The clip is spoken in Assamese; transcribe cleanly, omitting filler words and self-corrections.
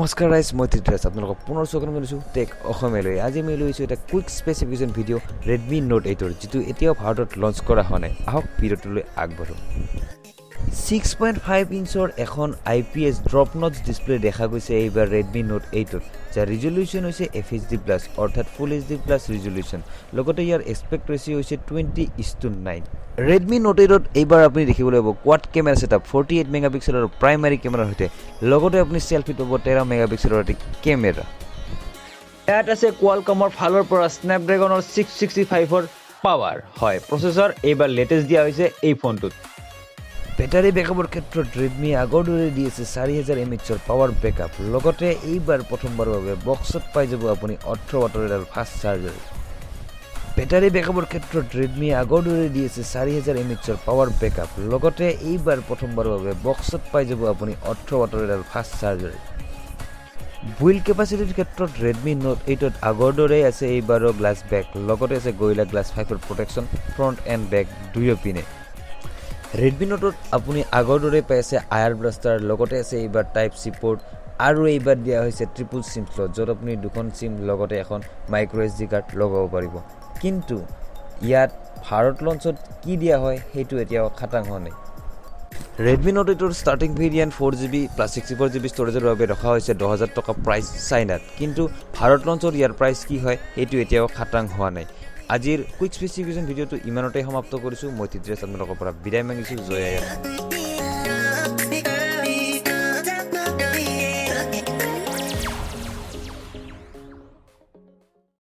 নমস্কাৰ গাইজ মই ত্ৰিদ্ৰাজ আপোনালোকক পুনৰ স্বাগতম জনাইছোঁ টেক অসমলৈ। আজি আমি লৈছোঁ এটা quick specification video' Redmi Note 8ৰ যিটো এতিয়াও ভাৰতত লঞ্চ কৰা হোৱা নাই। আহক ভিডিঅ'টোলৈ আগবাঢ়োঁ। 6.5 ইঞ্চৰ এখন IPS ড্ৰপ নটছ ডিছপ্লে দেখা গৈছে এইবাৰ ৰেডমি নোট 8ত, যাৰ ৰিজলিউশ্যন হৈছে FHD+, অৰ্থাৎ ফুল HD+ ৰিজলিউশ্যন। লগতে ইয়াৰ এছপেক্ট ৰেচিঅ' হৈছে 20:9। ৰেডমি নোট 8ত এইবাৰ আপুনি দেখিবলৈ পাব কোৱাড কেমেৰা ছেটআপ 48 মেগাপিক্সেলৰ প্ৰাইমাৰী কেমেৰাৰ সৈতে, লগতে আপুনি চেলফিত পাব 13 মেগাপিক্সেলৰ এটা কেমেৰা। ইয়াত আছে কোৱালকমৰ ফালৰ পৰা স্নেপড্ৰেগনৰ 665ৰ পাৱাৰ। হয়, প্ৰচেছৰ এইবাৰ লেটেষ্ট দিয়া হৈছে এই ফোনটোত। বেটাৰী বেকআপৰ ক্ষেত্ৰত ৰেডমি আগৰ দৰে দি আছে 4000 mAhৰ পাৱাৰ বেকআপ। লগতে এইবাৰ প্ৰথমবাৰৰ বাবে বক্সত পাই যাব আপুনি 18 ৱাটৰ এডাল ফাষ্ট চাৰ্জাৰ। বেটাৰী বেকআপৰ ক্ষেত্ৰত ৰেডমি আগৰ দৰে দি আছে 4000 mAhৰ পাৱাৰ বেকআপ। লগতে এইবাৰ প্ৰথমবাৰৰ বাবে বক্সত পাই যাব আপুনি 18 ৱাটৰ এডাল ফাষ্ট চাৰ্জাৰ। বুইল্ড কেপাচিটিৰ ক্ষেত্ৰত ৰেডমি নোট 8ত আগৰ দৰেই আছে এইবাৰৰ গ্লাছ বেক। লগতে আছে গৰিলা গ্লাছ 5ৰ প্ৰটেকশ্যন ফ্ৰণ্ট এণ্ড বেক দুয়ো পিনে। ৰেডমি নোটত আপুনি আগৰ দৰে পাই আছে আয়াৰ ব্লাষ্টাৰ, লগতে আছে এইবাৰ টাইপ চি পৰ্ট, আৰু এইবাৰ দিয়া হৈছে ট্ৰিপল চিম স্লট, য'ত আপুনি দুখন চিম লগতে এখন মাইক্ৰ' SD কাৰ্ড লগাব পাৰিব। কিন্তু ইয়াত ভাৰত লঞ্চত কি দিয়া হয় সেইটো এতিয়াও খাটাং হোৱা নাই। ৰেডমি নোট 8ৰ ষ্টাৰ্টিং ভেৰিয়েণ্ট 4GB + 64GB ষ্ট'ৰেজৰ বাবে ৰখা হৈছে 10,000 টকা প্ৰাইচ চাইনাত, কিন্তু ভাৰত লঞ্চত ইয়াৰ প্ৰাইচ কি হয় সেইটো এতিয়াও খাটাং হোৱা নাই। আজিৰ কুইক স্পেচিফিকেশ্যন ভিডিঅ'টো ইমানতে সমাপ্ত কৰিছোঁ। মই ত্ৰিদ্ৰাজ আপোনালোকৰ পৰা বিদায় মাগিছোঁ। জয় আই।